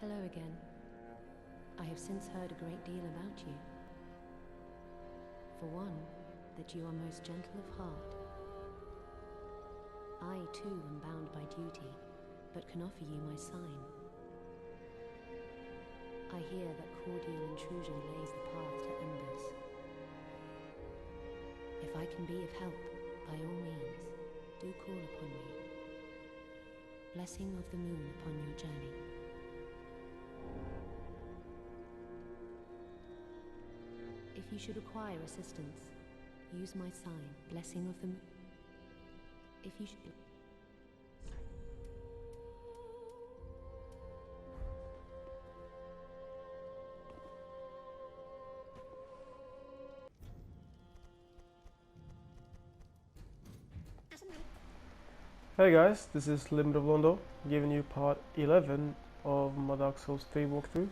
Hello again. I have since heard a great deal about you. For one, that you are most gentle of heart. I too am bound by duty, but can offer you my sign. I hear that cordial intrusion lays the path to embers. If I can be of help, by all means, do call upon me. Blessing of the moon upon your journey. If you should require assistance, use my sign, Blessing of the Moon. If you should... Hey guys, this is Limit of Londo, giving you part 11 of my Dark Souls 3 walkthrough.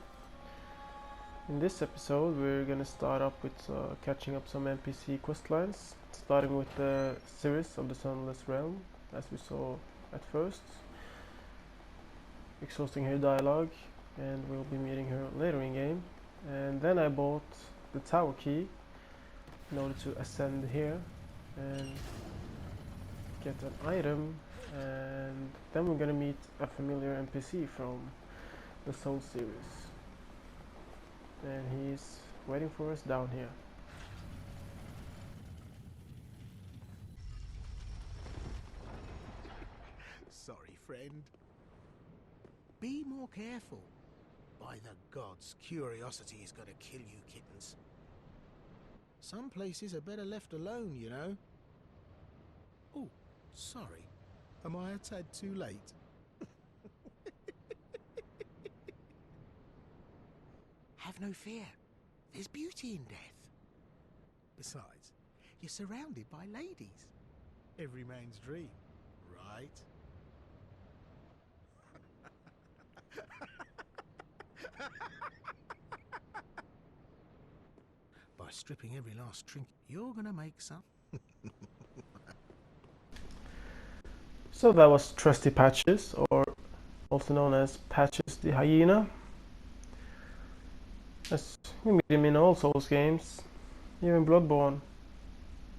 In this episode we're gonna start up with catching up some NPC questlines, starting with the series of the Sunless Realm, as we saw at first, exhausting her dialogue, and we'll be meeting her later in game. And then I bought the tower key in order to ascend here and get an item, and then we're gonna meet a familiar NPC from the Soul series, and he's waiting for us down here. Sorry, friend. Be more careful. By the gods, curiosity is gonna kill you kittens. Some places are better left alone, you know. Oh, sorry. Am I a tad too late? Have no fear. There's beauty in death. Besides, you're surrounded by ladies. Every man's dream, right? By stripping every last trinket, you're gonna make some. So that was Trusty Patches, or also known as Patches the Hyena. As you meet him in all Souls games, even Bloodborne.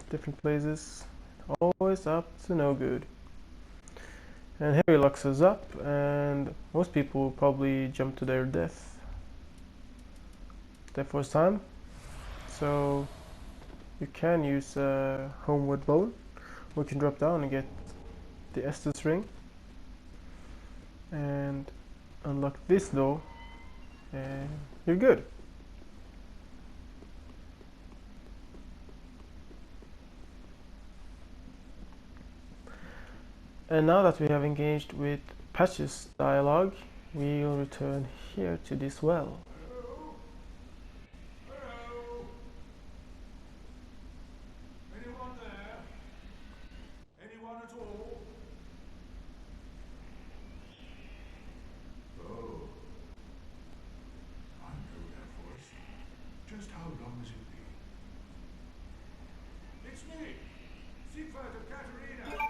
Different places, always up to no good. And here he locks us up, and most people will probably jump to their death their first time. So you can use a homeward bone, or you can drop down and get the Estus ring and unlock this door, and you're good. And now that we have engaged with Patches dialogue, we'll return here to this well. Hello? Hello? Anyone there? Anyone at all? Oh. I know that voice. Just how long has it been? It's me, Siegward of Katarina.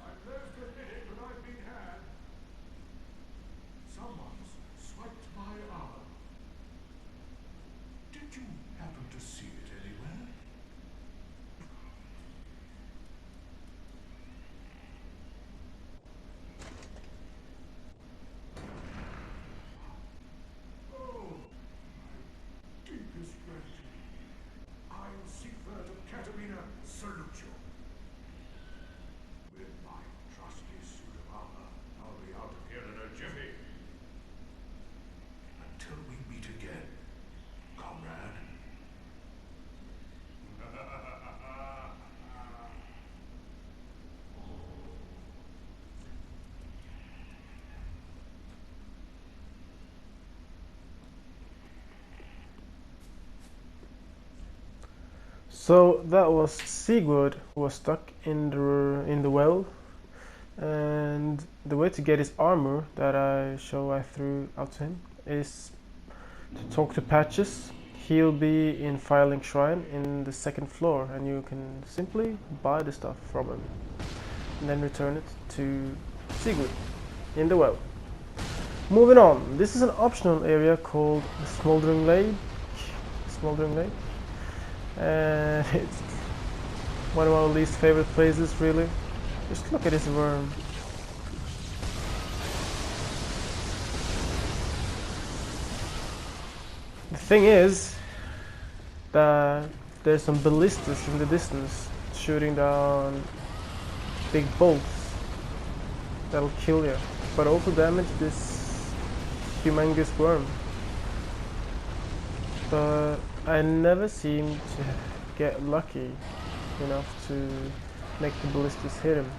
I'm loath to admit it, but I've been had. Someone's swiped my arm. Did you happen to see it anywhere? Oh, my deepest gratitude. I, Siegward of Katarina, salute you. With my trusty suit of armor, I'll be out of here in a jiffy. Until we meet again, comrade. So that was Siegward, who was stuck in the well, and the way to get his armor that I threw out to him is to talk to Patches. He'll be in Firelink Shrine in the second floor, and you can simply buy the stuff from him and then return it to Siegward in the well. Moving on, this is an optional area called Smoldering Lake. Smoldering Lake. And it's one of my least favorite places, really. Just look at this worm. The thing is that there's some ballistas in the distance shooting down big bolts that'll kill you, but also damage this humongous worm. But I never seem to get lucky enough to make the ballistas hit him.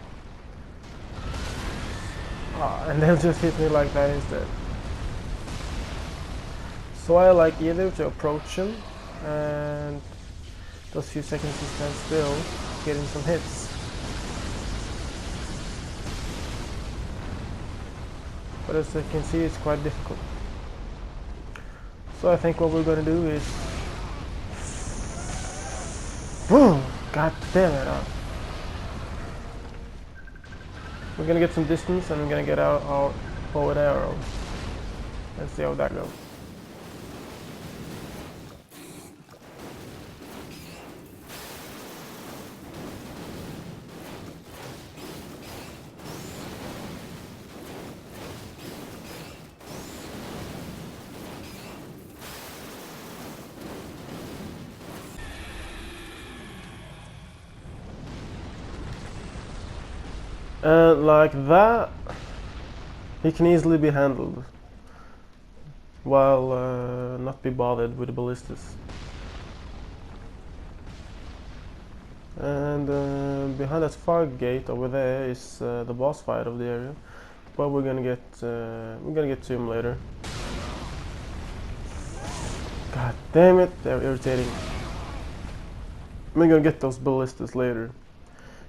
And they'll just hit me like that instead. So I like either to approach him and those few seconds he stands still, getting some hits. But as you can see, it's quite difficult. So I think what we're gonna do is... Boom! God damn it! We're gonna get some distance and we're gonna get out our bow and arrow. Let's see how that goes. Like that, he can easily be handled while not be bothered with the ballistas. And behind that far gate over there is the boss fight of the area, but we're gonna get to him later. God damn it, they're irritating. We're gonna get those ballistas later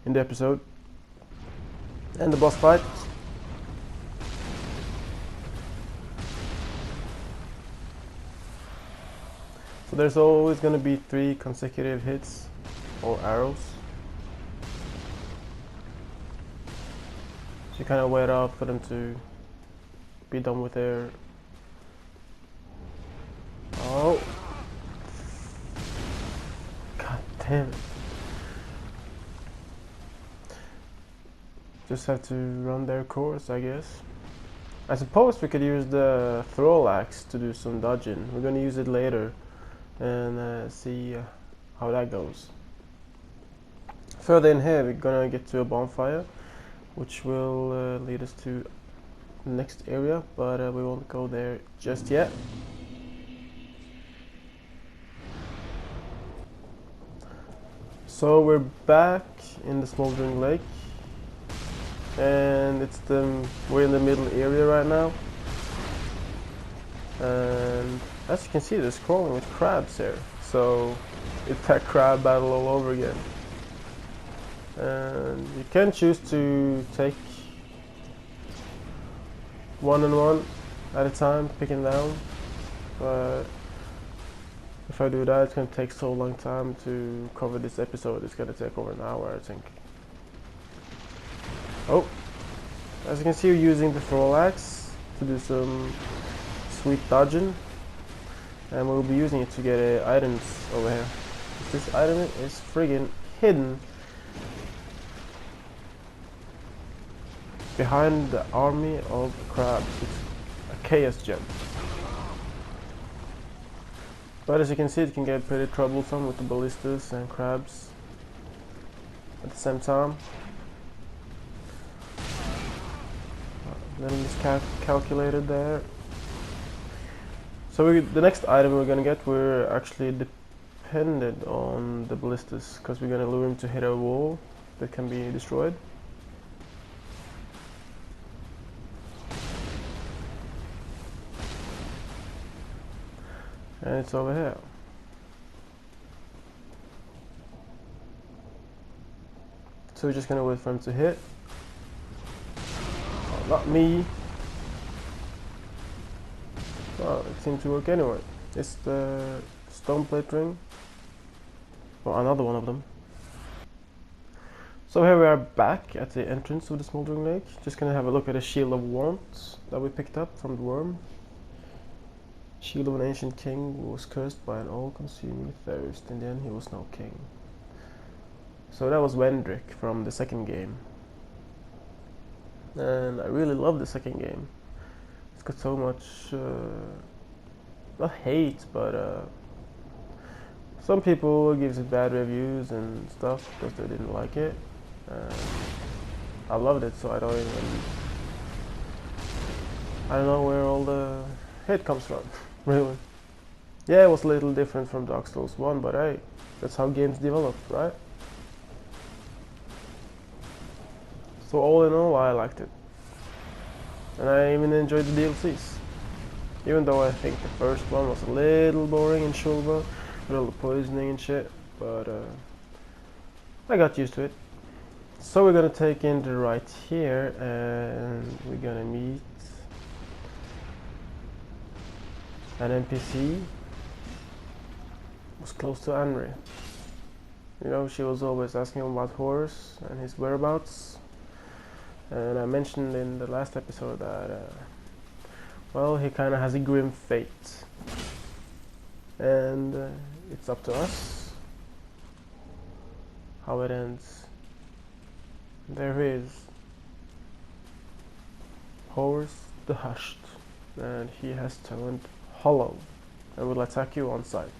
in the episode. And the boss fight. So there's always going to be 3 consecutive hits or arrows. So you kind of wait out for them to be done with their... Oh! God damn it. Just have to run their course, I guess. I suppose we could use the throw axe to do some dodging. We're gonna use it later and see how that goes. Further in here, we're gonna get to a bonfire, which will lead us to the next area, but we won't go there just yet. So we're back in the Smoldering Lake. And we're in the middle area right now, and as you can see, there's crawling with crabs here, so it's that crab battle all over again. And you can choose to take one on one at a time, picking down, but if I do that, it's going to take so long time to cover this episode. It's going to take over an hour, I think. Oh, as you can see, we're using the throw axe to do some sweet dodging, and we'll be using it to get items over here. This item is friggin' hidden behind the army of crabs. It's a chaos gem. But as you can see, it can get pretty troublesome with the ballistas and crabs at the same time. Little miscalculated there. So the next item we're gonna get, we're actually dependent on the ballistas, because we're gonna lure him to hit a wall that can be destroyed. And it's over here. So we're just gonna wait for him to hit. Not me. Well, it seemed to work anyway. It's the stone plate ring. Well, another one of them. So here we are back at the entrance of the Smoldering Lake. Just gonna have a look at a shield of warmth that we picked up from the worm. Shield of an ancient king who was cursed by an all-consuming thirst. In the end he was no king. So that was Wendrick from the second game. And I really love the second game. It's got so much, not hate, but some people gives it bad reviews and stuff because they didn't like it. I loved it, so I don't know where all the hate comes from, really. Yeah, it was a little different from Dark Souls 1, but hey, that's how games develop, right? So all in all, I liked it. And I even enjoyed the DLCs. Even though I think the first one was a little boring in Shulva, with all the poisoning and shit, but I got used to it. So we're gonna take in the right here, and we're gonna meet an NPC. Was close to Anri. You know, she was always asking him about Horace and his whereabouts. And I mentioned in the last episode that, well, he kind of has a grim fate. And it's up to us how it ends. There he is, Horace the Hushed, and he has turned hollow and will attack you on sight.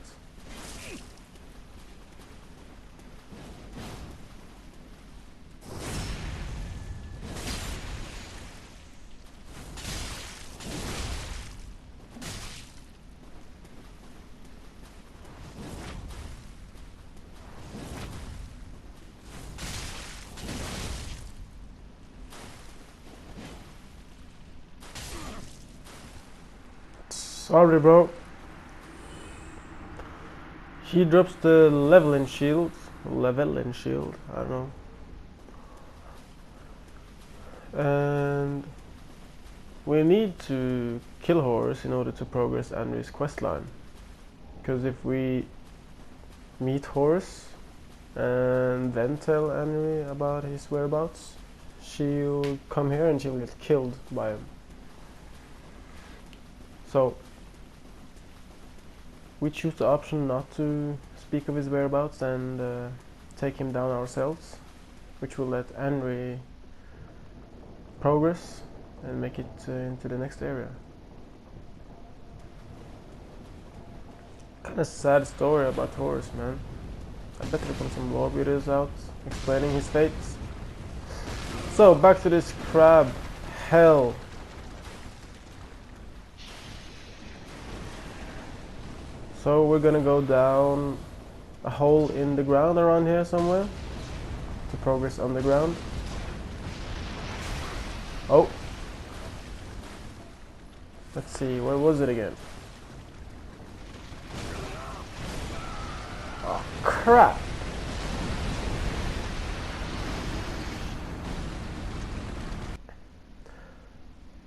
Sorry, bro. He drops the leveling shield, I don't know. And we need to kill Horace in order to progress Anri's questline. Because if we meet Horace and then tell Anri about his whereabouts, she'll come here and she'll get killed by him. So we choose the option not to speak of his whereabouts and take him down ourselves, which will let Anri progress and make it into the next area. Kinda sad story about Horace, man. I bet there come some more videos out explaining his fate. So back to this crab hell. So we're gonna go down a hole in the ground around here somewhere to progress underground. Oh, let's see, where was it again? Oh crap!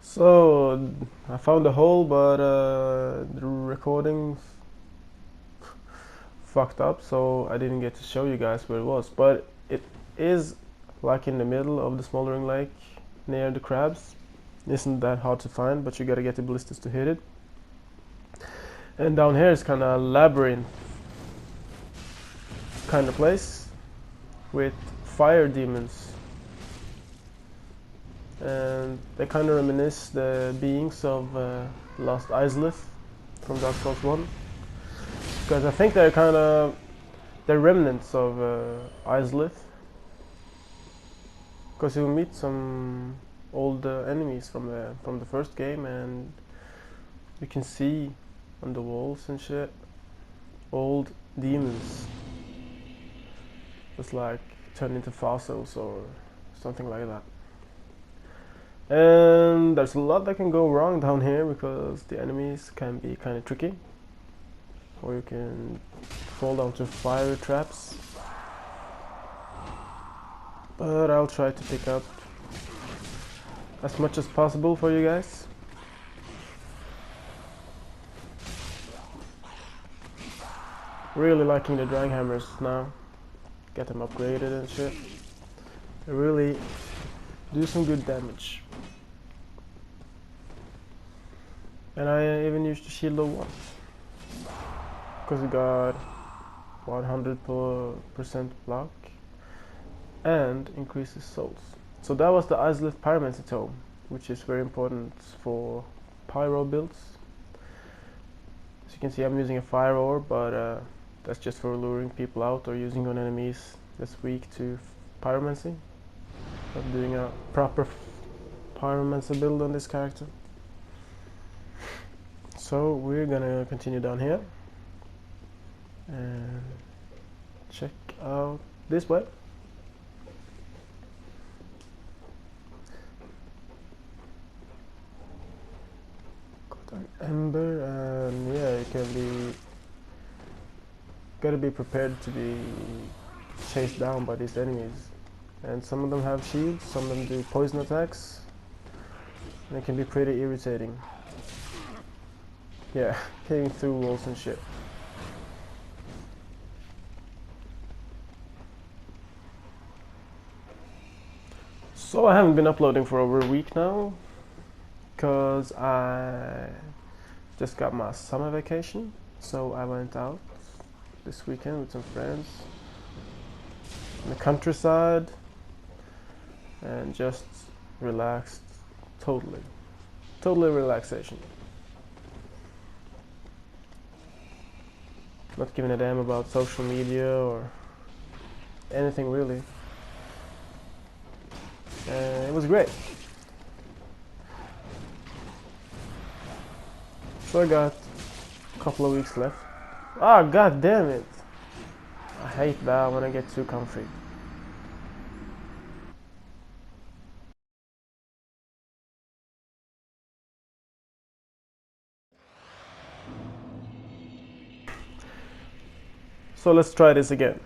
So I found a hole, but the recording fucked up, so I didn't get to show you guys where it was. But it is like in the middle of the Smoldering Lake, near the crabs. It isn't that hard to find, but you gotta get the ballistas to hit it. And down here is kind of a labyrinth kind of place with fire demons, and they kind of reminisce the beings of Lost Izalith from Dark Souls 1, because I think they're kind of the remnants of Izalith, because you'll meet some old enemies from the first game, and you can see on the walls and shit old demons just like turned into fossils or something like that. And there's a lot that can go wrong down here because the enemies can be kind of tricky, or you can fall down to fire traps, but I'll try to pick up as much as possible for you guys. Really liking the drag hammers now. Get them upgraded and shit. really do some good damage. And I even used the shield of 1 because it got 100% block and increases souls. So that was the Izalith Pyromancy Tome, which is very important for pyro builds. As you can see, I'm using a fire orb, but that's just for luring people out or using on enemies that's weak to pyromancy. I'm doing a proper pyromancer build on this character. So we're gonna continue down here and check out this way. Got an ember, and yeah, you can be gotta be prepared to be chased down by these enemies. And some of them have shields, some of them do poison attacks, and it can be pretty irritating. Yeah, hitting through walls and shit. So I haven't been uploading for over a week now, because I just got my summer vacation. So I went out this weekend with some friends in the countryside and just relaxed. Totally relaxation. Not giving a damn about social media or anything really. It was great. So I got a couple of weeks left. Ah, god damn it! I hate that when I get too comfy. So let's try this again.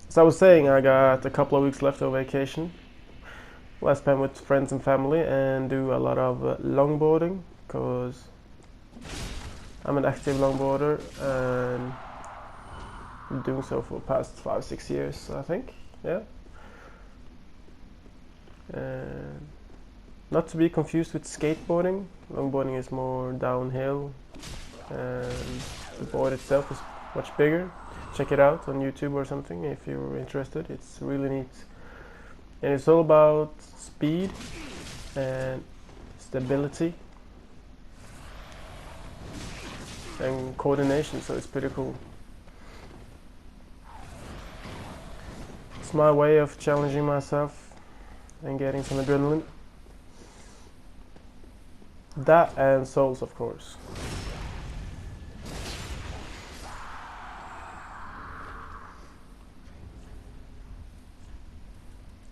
As I was saying, I got a couple of weeks left of vacation. I spend with friends and family and do a lot of longboarding, because I'm an active longboarder and I'm doing so for the past 5-6 years, I think. Yeah. And not to be confused with skateboarding. Longboarding is more downhill and the board itself is much bigger. Check it out on YouTube or something if you're interested. It's really neat. And it's all about speed and stability and coordination, so it's pretty cool. It's my way of challenging myself and getting some adrenaline. That and souls, of course.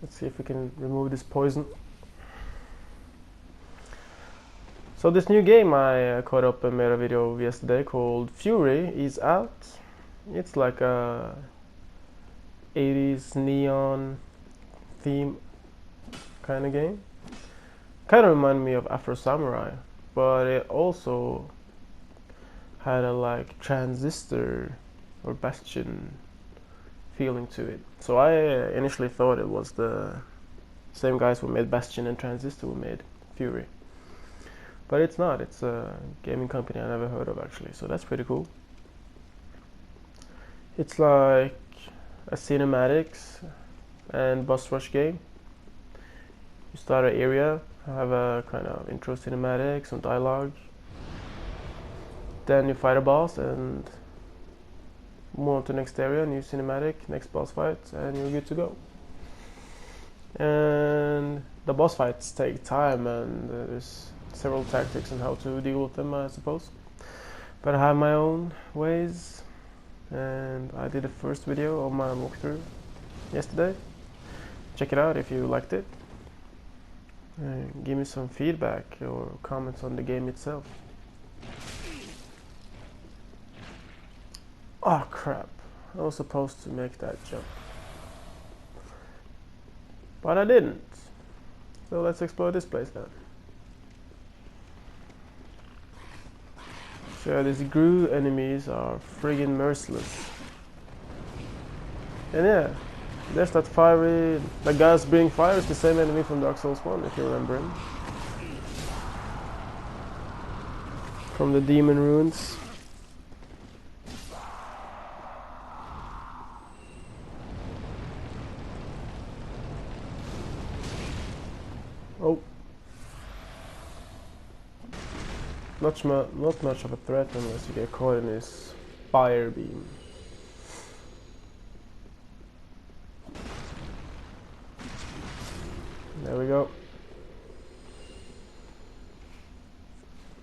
Let's see if we can remove this poison. So this new game I caught up and made a video of yesterday called Fury is out. It's like a 80s neon theme kind of game. Kind of reminded me of Afro Samurai, but it also had a like transistor or bastion feeling to it. So I initially thought it was the same guys who made Bastion and Transistor who made Fury. But it's not, it's a gaming company I never heard of actually, so that's pretty cool. It's like a cinematics and boss rush game. You start an area, have a kind of intro cinematic, some dialogue. Then you fight a boss and move on to the next area, new cinematic, next boss fight, and you're good to go. And the boss fights take time, and there's several tactics on how to deal with them, I suppose. But I have my own ways, and I did the first video of my walkthrough yesterday. Check it out if you liked it. And give me some feedback or comments on the game itself. Oh crap, I was supposed to make that jump. But I didn't. So let's explore this place now. So these Gru enemies are friggin' merciless. And yeah, There's that guy's breathing fire is the same enemy from Dark Souls 1, if you remember him. From the demon ruins. Oh. Not much of a threat unless you get caught in his fire beam. There we go.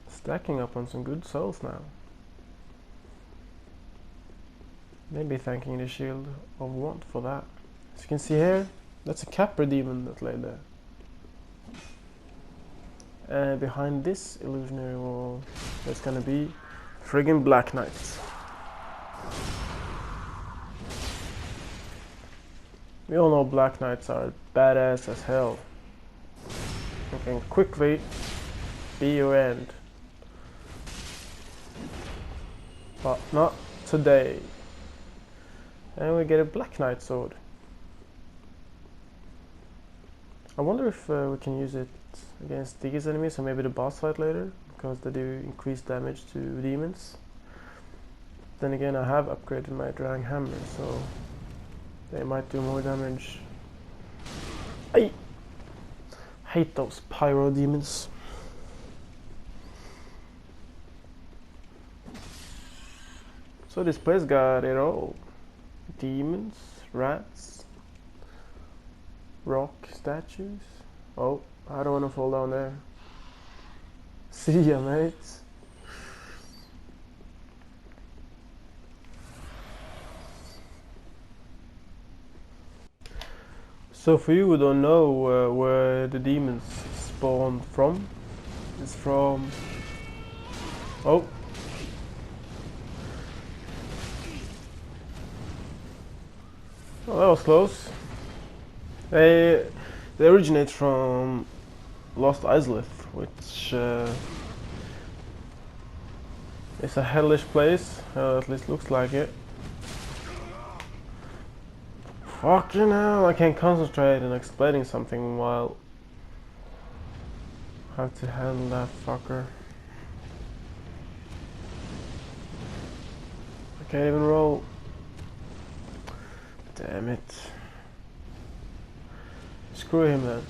Stacking up on some good souls now. Maybe thanking the Shield of Want for that. As you can see here, that's a Capra demon that lay there. And behind this illusionary wall, there's gonna be friggin' Black Knights. We all know Black Knights are badass as hell. They can quickly be your end. But not today. And we get a Black Knight sword. I wonder if we can use it against these enemies or maybe the boss fight later, because they do increase damage to demons. Then again, I have upgraded my Drang Hammer, so they might do more damage. I hate those pyro demons. So this place got it all. Demons, rats, rock statues. Oh, I don't want to fall down there. See ya, mates. So for you who don't know where the demons spawned from, it's from... Oh! Oh, that was close. They originate from Lost Izalith, which is a hellish place, at least looks like it. Fucking hell, I can't concentrate on explaining something while I have to handle that fucker. I can't even roll. Damn it. Screw him then.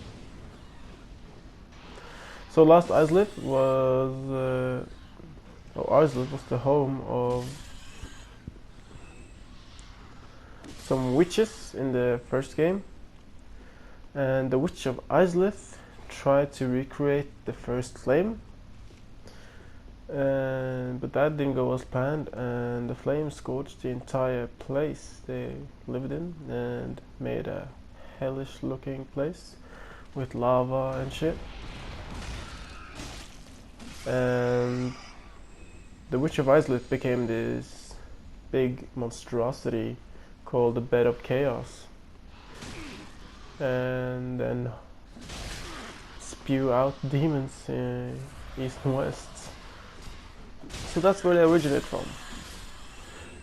So Lost Izalith was Izalith was the home of some witches in the first game, and the Witch of Izalith tried to recreate the first flame, but that didn't go as planned, and the flame scorched the entire place they lived in and made a hellish looking place with lava and shit. And the Witch of Izalith became this big monstrosity called the Bed of Chaos, and then spew out demons east and west. So that's where they originate from.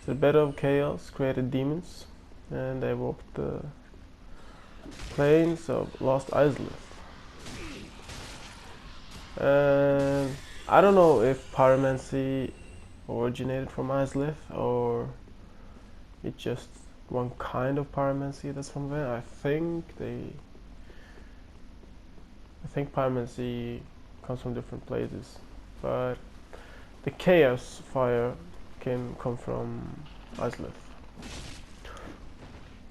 The Bed of Chaos created demons, and they walked the plains of Lost Izalith. And I don't know if pyromancy originated from Izalith or it's just one kind of pyromancy that's from there. I think pyromancy comes from different places, but the chaos fire come from Izalith.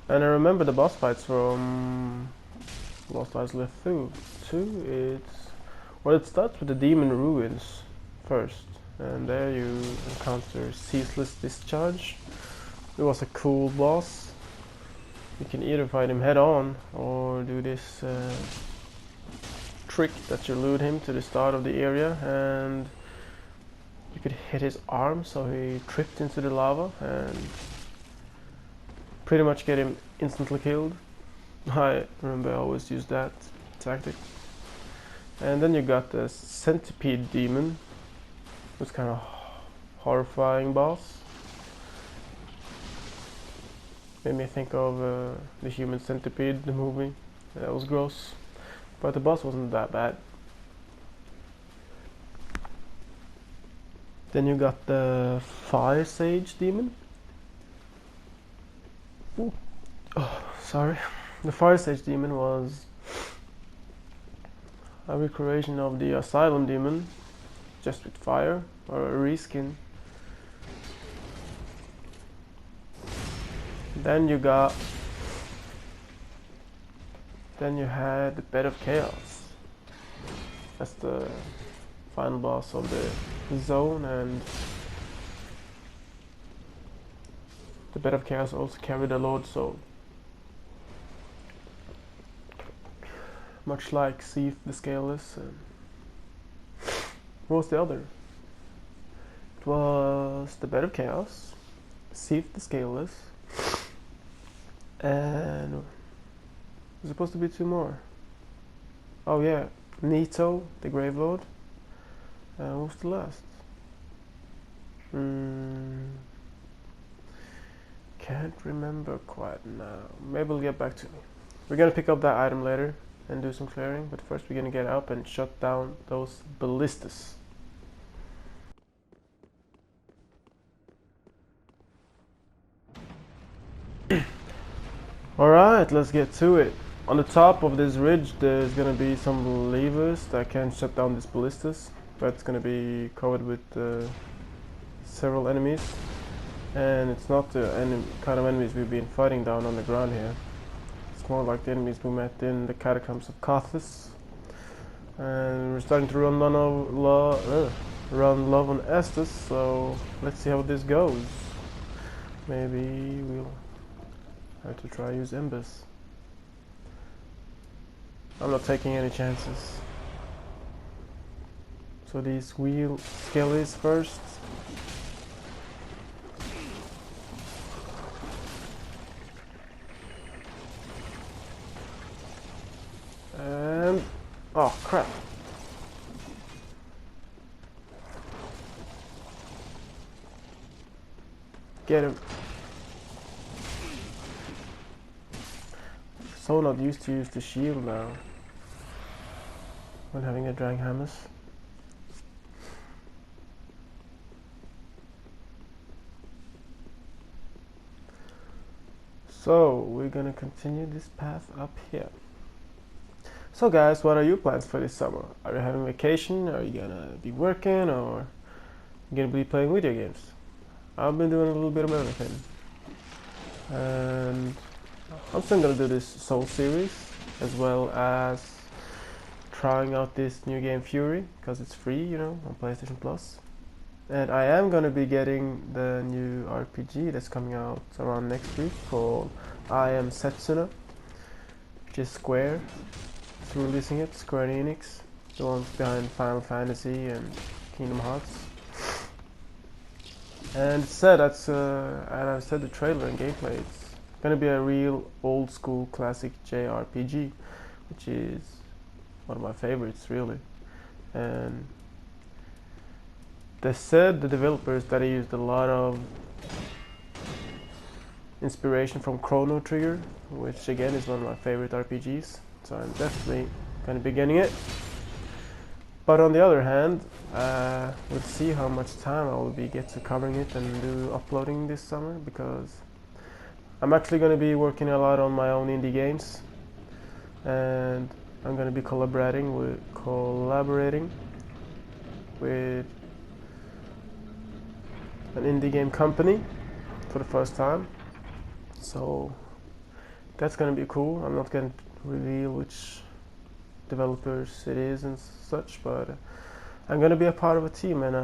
And I remember the boss fights from Lost Izalith 2. It starts with the demon ruins first, and there you encounter Ceaseless Discharge. It was a cool boss. You can either fight him head on or do this trick that you lured him to the start of the area, and you could hit his arm so he tripped into the lava and pretty much get him instantly killed. I remember I always used that tactic. And then you got the centipede demon, who's kind of horrifying boss. Made me think of the Human Centipede, the movie. That was gross, but the boss wasn't that bad. Then you got the Fire Sage demon. Ooh. Oh, sorry. The Fire Sage demon was a recreation of the Asylum demon, just with fire, or a reskin. Then you had the Bed of Chaos. That's the final boss of the zone, and the Bed of Chaos also carried a Lord Soul. Much like Seath the Scaleless. What was the other? It was the Bed of Chaos, Seath the Scaleless, and there's supposed to be two more. Oh yeah, Nito, the Grave Lord. What was the last? Can't remember quite now. Maybe we'll get back to me. We're gonna pick up that item later and do some clearing, but first we're gonna get up and shut down those ballistas. Alright, let's get to it. On the top of this ridge there's gonna be some levers that can shut down these ballistas, but it's gonna be covered with several enemies, and it's not the kind of enemies we've been fighting down on the ground here. It's more like the enemies we met in the catacombs of Carthus, and we're starting to run love on Estus, so let's see how this goes. Maybe we'll have to try use Imbus. I'm not taking any chances. So these wheel skellies first. And oh crap. Get him. So not used to use the shield now when having a Dranghamus. So we're gonna continue this path up here. So guys, what are your plans for this summer? Are you having vacation? Are you gonna be working, or you gonna be playing video games? I've been doing a little bit of everything, and I'm still gonna do this Soul series, as well as trying out this new game Fury, because it's free, you know, on PlayStation Plus. And I am gonna be getting the new RPG that's coming out around next week called I Am Setsuna, which is Square. It's releasing it, Square Enix, the ones behind Final Fantasy and Kingdom Hearts. And it said that's and I've said the trailer and gameplay, it's gonna be a real old school classic JRPG, which is one of my favorites really. And they said, the developers, that they used a lot of inspiration from Chrono Trigger, which again is one of my favorite RPGs, so I'm definitely gonna be getting it. But on the other hand, we'll see how much time I will get to covering it and do uploading this summer, because I'm actually going to be working a lot on my own indie games, and I'm going to be collaborating with an indie game company for the first time. So that's going to be cool. I'm not going to reveal which developers it is and such, but I'm gonna be a part of a team, and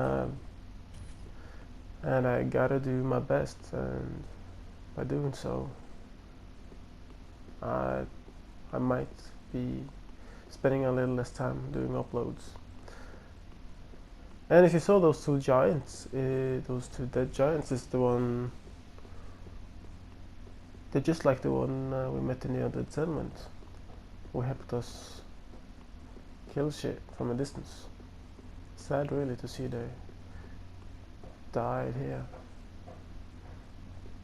I gotta do my best, and by doing so I might be spending a little less time doing uploads. And if you saw those two giants, those two dead giants, is the one, they're just like the one we met in the Undead Settlement, who helped us kill shit from a distance. Sad really to see they died here.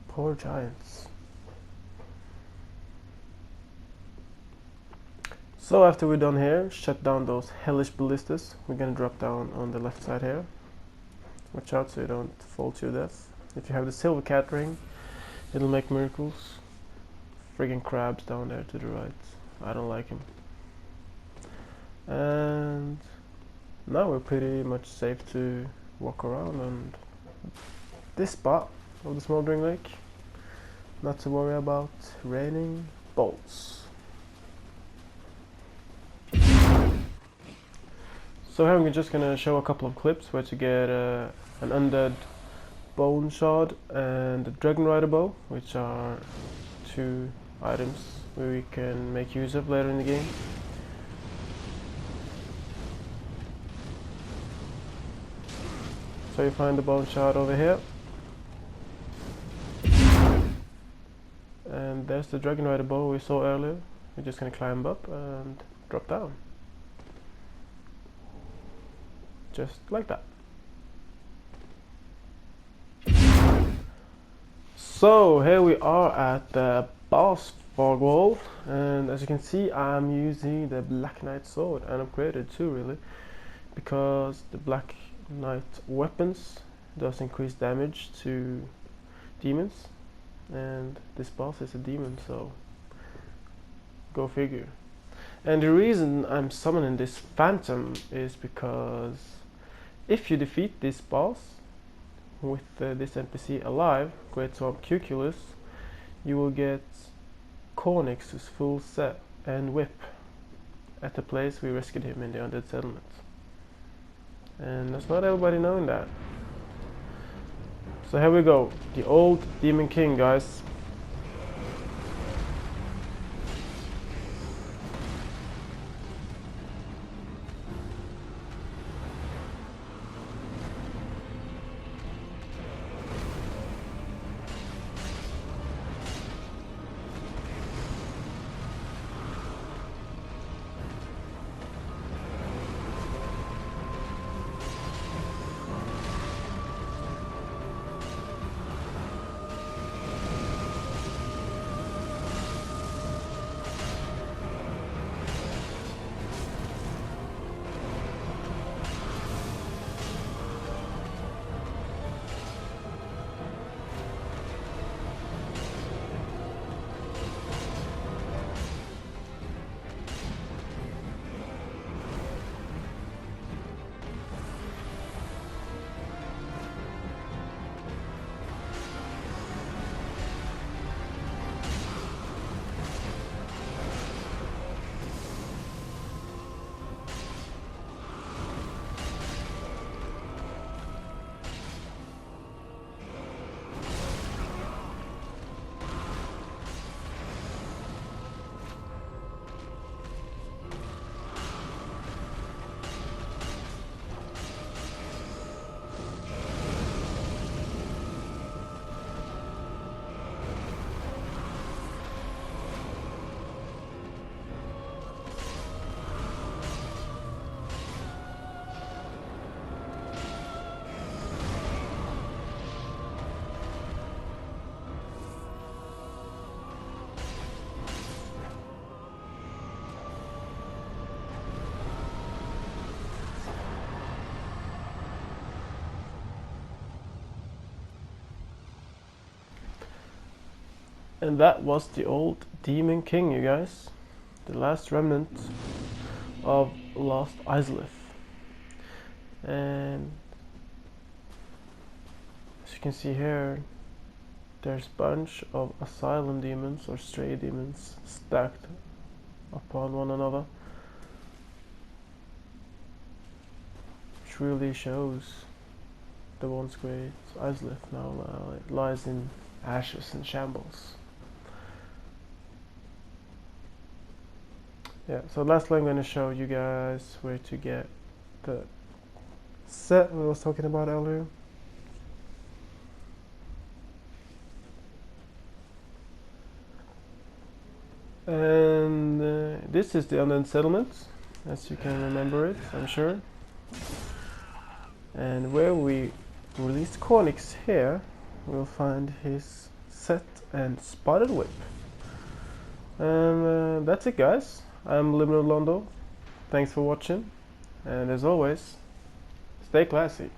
Poor giants. So after we're done here, shut down those hellish ballistas. We're gonna drop down on the left side here. Watch out so you don't fall to your death. If you have the silver cat ring, it'll make miracles. Friggin' crabs down there to the right. I don't like him. And now we're pretty much safe to walk around on this spot of the Smoldering Lake. Not to worry about raining bolts. So here I'm just gonna show a couple of clips where to get an undead bone shard and a dragon rider bow, which are two items we can make use of later in the game. So you find the bone shard over here, and there's the dragon rider bow we saw earlier. We're just gonna climb up and drop down. Just like that. So here we are at the boss fog wall, and as you can see I'm using the Black Knight sword, and upgraded too really, because the Black Knight weapons does increase damage to demons, and this boss is a demon, so go figure. And the reason I'm summoning this phantom is because if you defeat this boss with this NPC alive, Great Swamp Cuculus, you will get Cornix's full set and whip at the place we rescued him in the Undead Settlement. And that's not everybody knowing that. So here we go, the old Demon King, guys. And that was the old Demon King, you guys. The last remnant of Lost Izalith. And as you can see here, there's a bunch of asylum demons or stray demons stacked upon one another, which really shows the once great Izalith now lies in ashes and shambles. Yeah, so lastly I'm going to show you guys where to get the set we was talking about earlier. And this is the Undead Settlement, as you can remember it, I'm sure. And where we released Cornix here, we'll find his set and spotted whip. And that's it, guys. I'm Liminal Londo. Thanks for watching, and as always, stay classy.